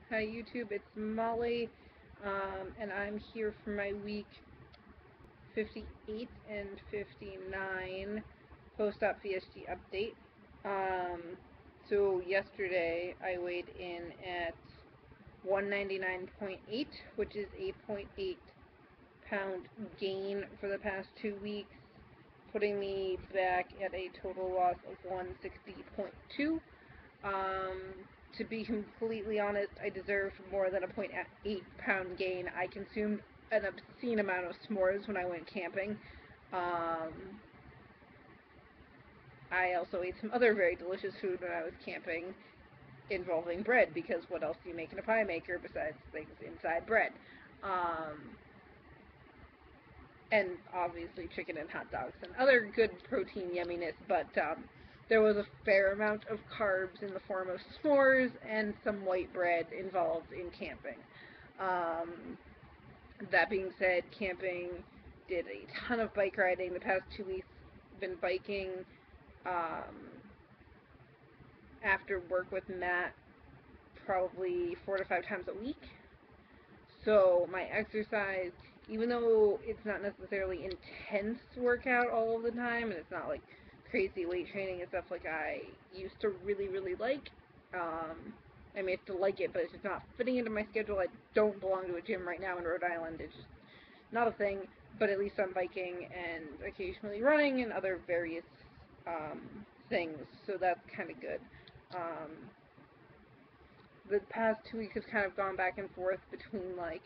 Hi YouTube, it's Molly, and I'm here for my week 58 and 59 post-op VSG update. Um, so yesterday I weighed in at 199.8, which is a 0.8 pound gain for the past 2 weeks, putting me back at a total loss of 160.2. Um, to be completely honest, I deserved more than a 0.8 pound gain. I consumed an obscene amount of s'mores when I went camping. Um, I also ate some other very delicious food when I was camping, involving bread, because what else do you make in a pie maker besides things inside bread? Um, and obviously chicken and hot dogs and other good protein yumminess, but there was a fair amount of carbs in the form of s'mores and some white bread involved in camping. Um, that being said, camping, did a ton of bike riding the past 2 weeks. Been biking um, after work with Matt probably 4 to 5 times a week. So my exercise, even though it's not necessarily intense workout all of the time, and it's not like crazy weight training and stuff like I used to really like, I mean, I still like it, but it's just not fitting into my schedule. I don't belong to a gym right now in Rhode Island. It's just not a thing, but at least I'm biking and occasionally running and other various um, things, so that's kind of good. Um, the past 2 weeks have kind of gone back and forth between like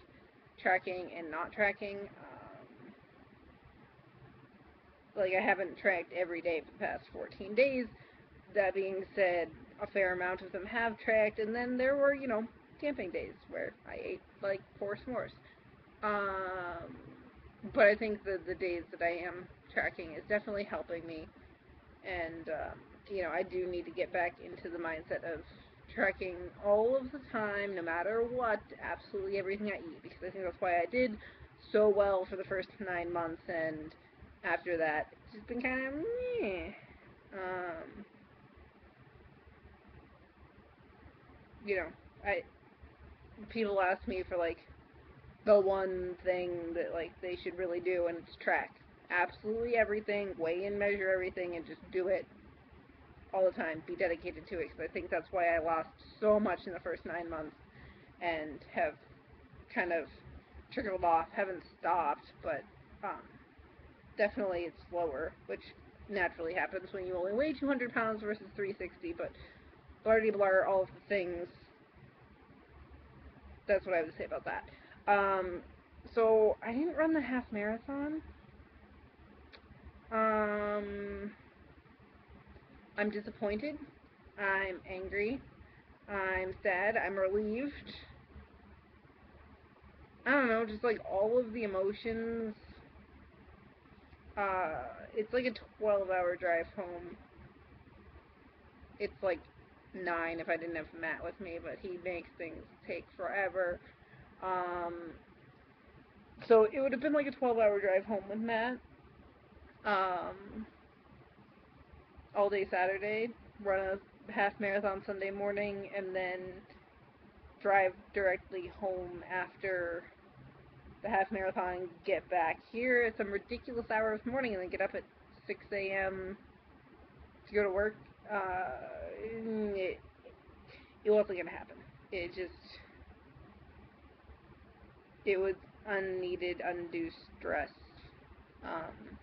tracking and not tracking. Like I haven't tracked every day for the past 14 days. That being said, a fair amount of them have tracked, and then there were, camping days where I ate like 4 s'mores. Um, but I think the days that I am tracking is definitely helping me, and I do need to get back into the mindset of tracking all of the time, no matter what, absolutely everything I eat, because I think that's why I did so well for the first 9 months, and after that, it's just been kind of meh. Um, you know, I people ask me for like the one thing that like they should really do, and it's track absolutely everything, weigh and measure everything, and just do it all the time. Be dedicated to it, because I think that's why I lost so much in the first 9 months and have kind of trickled off. Haven't stopped, but um, definitely it's slower, which naturally happens when you only weigh 200 pounds versus 360. But blardy blar, all of the things. That's what I have to say about that. So I didn't run the half marathon. Um, I'm disappointed. I'm angry. I'm sad. I'm relieved. I don't know, just like all of the emotions. It's like a 12-hour drive home. It's like 9 if I didn't have Matt with me, but he makes things take forever. Um, so it would have been like a 12-hour drive home with Matt. Um, all day Saturday, run a half marathon Sunday morning, and then drive directly home after the half marathon, get back here at some ridiculous hour of the morning, and then get up at 6 a.m. to go to work. It, it wasn't gonna happen. It just, it was unneeded, undue stress. Um,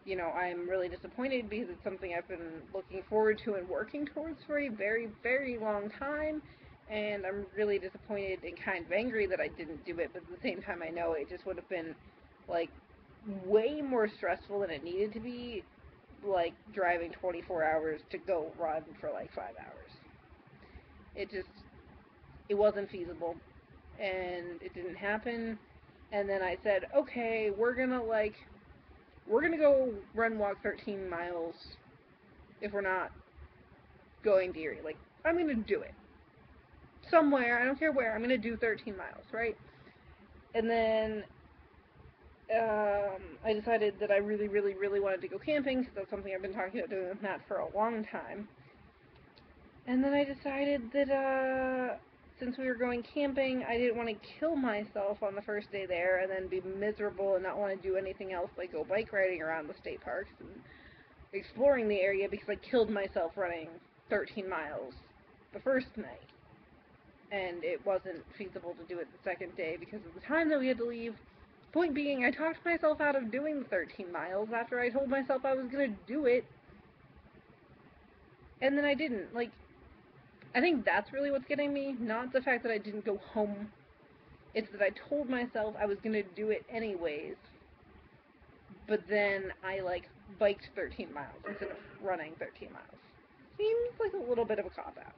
I'm really disappointed because it's something I've been looking forward to and working towards for a very, very long time. And I'm really disappointed and kind of angry that I didn't do it, but at the same time, I know it just would have been like way more stressful than it needed to be, like driving 24 hours to go run for like 5 hours. It just, it wasn't feasible, and it didn't happen. And then I said, okay, we're gonna go run walk 13 miles if we're not going to Erie. Like, I'm gonna do it somewhere. I don't care where. I'm gonna do 13 miles, right? And then I decided that I really wanted to go camping, because that's something I've been talking about doing with Matt for a long time. And then I decided that since we were going camping, I didn't want to kill myself on the first day there and then be miserable and not want to do anything else like go bike riding around the state parks and exploring the area because I killed myself running 13 miles the first night. And it wasn't feasible to do it the second day because of the time that we had to leave. Point being, I talked myself out of doing the 13 miles after I told myself I was going to do it, and then I didn't. Like, I think that's really what's getting me, not the fact that I didn't go home. It's that I told myself I was going to do it anyways, but then I, like, biked 13 miles instead of running 13 miles. Seems like a little bit of a cop-out.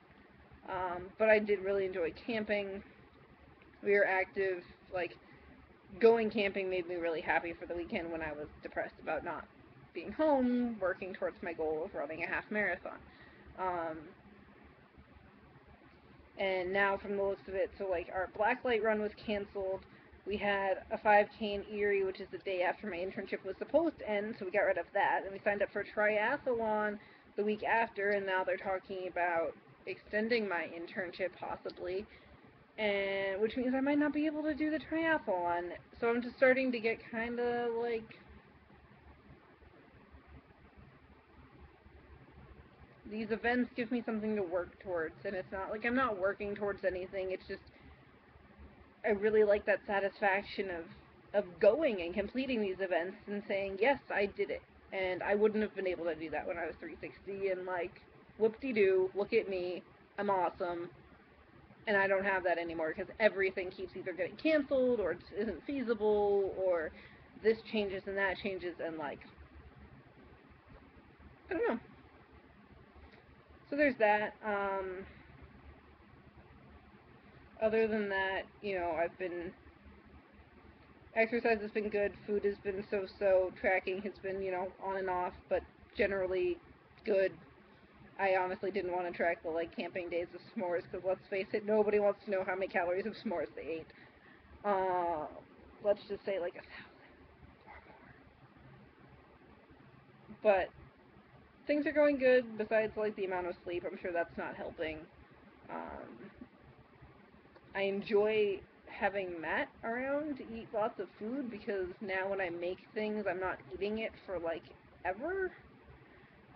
But I did really enjoy camping. We were active. Like, going camping made me really happy for the weekend when I was depressed about not being home, working towards my goal of running a half marathon. And now from the looks of it, so like our blacklight run was canceled. We had a 5K in Erie, which is the day after my internship was supposed to end, so we got rid of that. And we signed up for a triathlon the week after, and now they're talking about extending my internship possibly, and which means I might not be able to do the triathlon. So I'm just starting to get kind of like, these events give me something to work towards, and it's not like I'm not working towards anything. It's just I really like that satisfaction of going and completing these events and saying, yes, I did it. And I wouldn't have been able to do that when I was 360, and like, whoop-de-doo, look at me, I'm awesome. And I don't have that anymore because everything keeps either getting canceled or it isn't feasible or this changes and that changes, and like, I don't know. So there's that. Other than that, I've been, exercise has been good, food has been so-so, tracking has been, on and off, but generally good. I honestly didn't want to track the, like, camping days of s'mores, because let's face it, nobody wants to know how many calories of s'mores they ate. Let's just say, like, 1,000 or more. But things are going good, besides, like, the amount of sleep. I'm sure that's not helping. I enjoy having Matt around to eat lots of food, because now when I make things, I'm not eating it for, like, ever.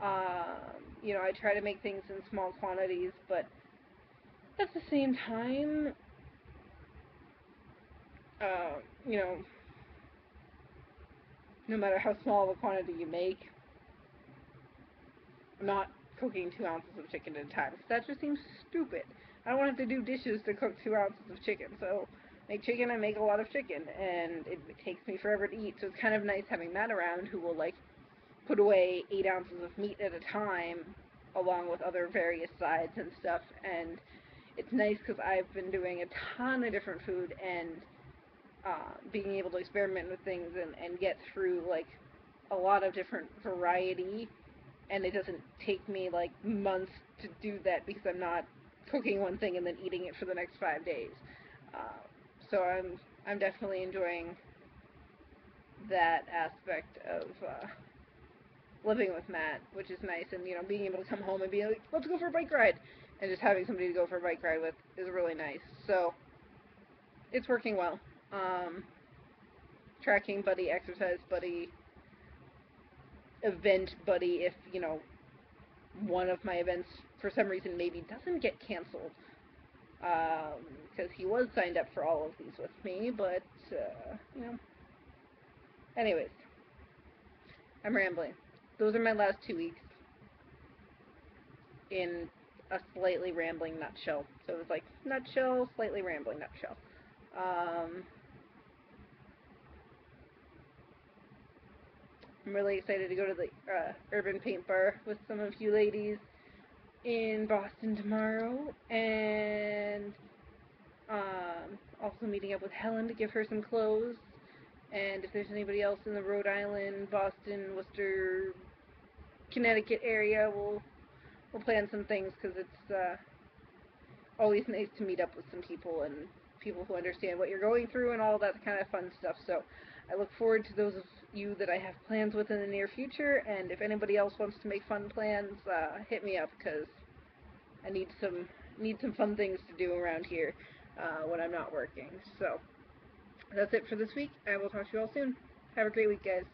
I try to make things in small quantities, but at the same time, uh, you know, no matter how small of a quantity you make, I'm not cooking 2 ounces of chicken at a time, because that just seems stupid. I don't want to have to do dishes to cook 2 ounces of chicken, so make chicken, I make a lot of chicken, and it takes me forever to eat, so it's kind of nice having Matt around who will, like, put away 8 ounces of meat at a time, along with other various sides and stuff, and it's nice because I've been doing a ton of different food, and being able to experiment with things and get through, like, a lot of different variety, and it doesn't take me, like, months to do that because I'm not cooking one thing and then eating it for the next 5 days. So I'm definitely enjoying that aspect of living with Matt, which is nice, and being able to come home and be like, let's go for a bike ride, and just having somebody to go for a bike ride with is really nice. So it's working well. Tracking buddy, exercise buddy, event buddy, if one of my events for some reason maybe doesn't get canceled, because he was signed up for all of these with me, but anyways, I'm rambling. Those are my last 2 weeks in a slightly rambling nutshell. So it was like nutshell, slightly rambling nutshell. I'm really excited to go to the Urban Paint Bar with some of you ladies in Boston tomorrow, and also meeting up with Helen to give her some clothes. And if there's anybody else in the Rhode Island, Boston, Worcester, Connecticut area, we'll plan some things, because it's always nice to meet up with some people and people who understand what you're going through and all that kind of fun stuff. So I look forward to those of you that I have plans with in the near future, and if anybody else wants to make fun plans, hit me up, because I need some need some fun things to do around here when I'm not working. So that's it for this week. I will talk to you all soon. Have a great week, guys.